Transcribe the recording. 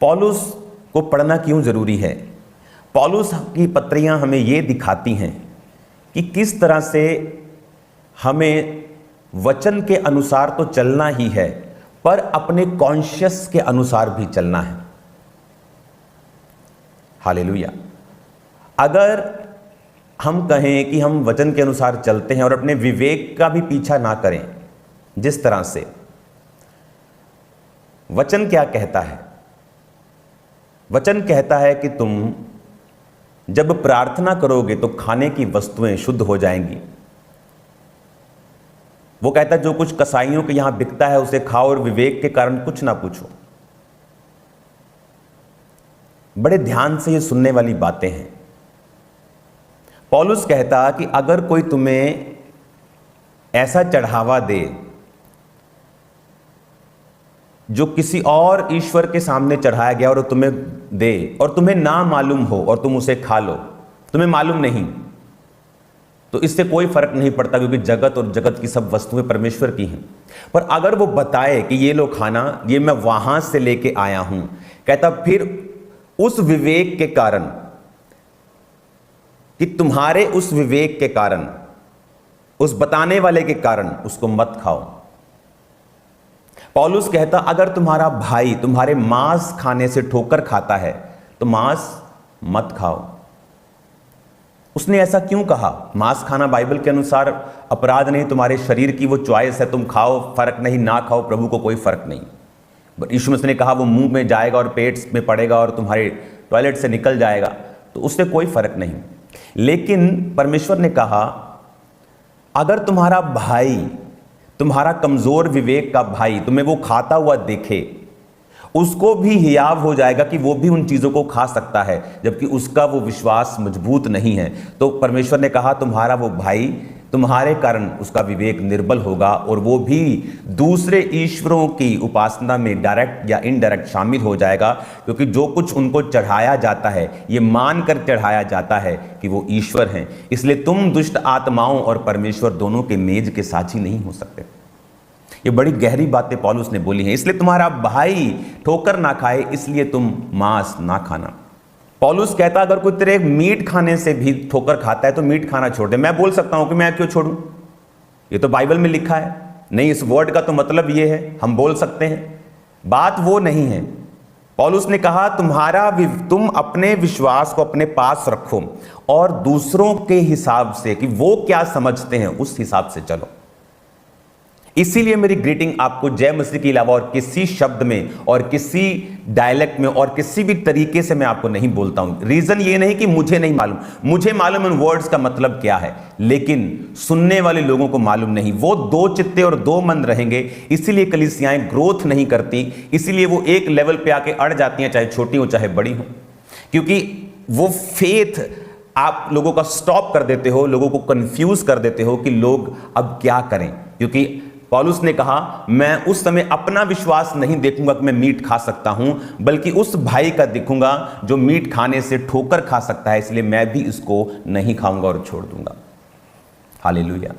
पौलुस को पढ़ना क्यों ज़रूरी है? पौलुस की पत्रियां हमें ये दिखाती हैं कि किस तरह से हमें वचन के अनुसार तो चलना ही है, पर अपने कॉन्शियस के अनुसार भी चलना है। हालेलुया। अगर हम कहें कि हम वचन के अनुसार चलते हैं और अपने विवेक का भी पीछा ना करें, जिस तरह से वचन क्या कहता है? वचन कहता है कि तुम जब प्रार्थना करोगे तो खाने की वस्तुएं शुद्ध हो जाएंगी। वो कहता है जो कुछ कसाईयों के यहां बिकता है उसे खाओ और विवेक के कारण कुछ ना पूछो। बड़े ध्यान से ये सुनने वाली बातें हैं। पौलुस कहता कि अगर कोई तुम्हें ऐसा चढ़ावा दे जो किसी और ईश्वर के सामने चढ़ाया गया और तुम्हें दे और तुम्हें ना मालूम हो और तुम उसे खा लो, तुम्हें मालूम नहीं, तो इससे कोई फर्क नहीं पड़ता, क्योंकि जगत और जगत की सब वस्तुएं परमेश्वर की हैं। पर अगर वो बताए कि ये लो खाना, ये मैं वहां से लेके आया हूं, कहता फिर उस विवेक के कारण, कि तुम्हारे उस विवेक के कारण, उस बताने वाले के कारण उसको मत खाओ। पौलुस कहता अगर तुम्हारा भाई तुम्हारे मांस खाने से ठोकर खाता है तो मांस मत खाओ। उसने ऐसा क्यों कहा? मांस खाना बाइबल के अनुसार अपराध नहीं, तुम्हारे शरीर की वो चॉइस है, तुम खाओ, फर्क नहीं, ना खाओ, प्रभु को कोई फर्क नहीं। यीशु मसीह ने कहा वो मुंह में जाएगा और पेट में पड़ेगा और तुम्हारे टॉयलेट से निकल जाएगा, तो उससे कोई फर्क नहीं। लेकिन परमेश्वर ने कहा अगर तुम्हारा भाई, तुम्हारा कमजोर विवेक का भाई तुम्हें वो खाता हुआ देखे, उसको भी हियाव हो जाएगा कि वो भी उन चीजों को खा सकता है, जबकि उसका वो विश्वास मजबूत नहीं है। तो परमेश्वर ने कहा तुम्हारा वो भाई, तुम्हारे कारण उसका विवेक निर्बल होगा और वो भी दूसरे ईश्वरों की उपासना में डायरेक्ट या इनडायरेक्ट शामिल हो जाएगा, क्योंकि जो कुछ उनको चढ़ाया जाता है ये मानकर चढ़ाया जाता है कि वो ईश्वर हैं। इसलिए तुम दुष्ट आत्माओं और परमेश्वर दोनों के मेज के साथी नहीं हो सकते। ये बड़ी गहरी बातें पौलुस ने बोली हैं। इसलिए तुम्हारा भाई ठोकर ना खाए, इसलिए तुम मांस ना खाना। पौलुस कहता अगर कोई तेरे मीट खाने से भी ठोकर खाता है तो मीट खाना छोड़ दे। मैं बोल सकता हूं कि मैं क्यों छोड़ूं, ये तो बाइबल में लिखा है। नहीं, इस वर्ड का तो मतलब ये है, हम बोल सकते हैं। बात वो नहीं है। पौलुस ने कहा तुम अपने विश्वास को अपने पास रखो और दूसरों के हिसाब से कि वो क्या समझते हैं उस हिसाब से चलो। इसीलिए मेरी ग्रीटिंग आपको जय मसीह के अलावा और किसी शब्द में और किसी डायलेक्ट में और किसी भी तरीके से मैं आपको नहीं बोलता हूं। रीजन ये नहीं कि मुझे नहीं मालूम, मुझे मालूम उन वर्ड्स का मतलब क्या है, लेकिन सुनने वाले लोगों को मालूम नहीं। वो दो चित्ते और दो मन रहेंगे, इसीलिए कलीसियाएं ग्रोथ नहीं करती, इसीलिए वो एक लेवल पे आके अड़ जाती हैं, चाहे छोटी हो चाहे बड़ी हो, क्योंकि वो फेथ आप लोगों का स्टॉप कर देते हो, लोगों को कंफ्यूज कर देते हो कि लोग अब क्या करें। क्योंकि पौलुस ने कहा मैं उस समय अपना विश्वास नहीं देखूंगा कि मैं मीट खा सकता हूं, बल्कि उस भाई का देखूंगा जो मीट खाने से ठोकर खा सकता है, इसलिए मैं भी इसको नहीं खाऊंगा और छोड़ दूंगा। हालेलुया।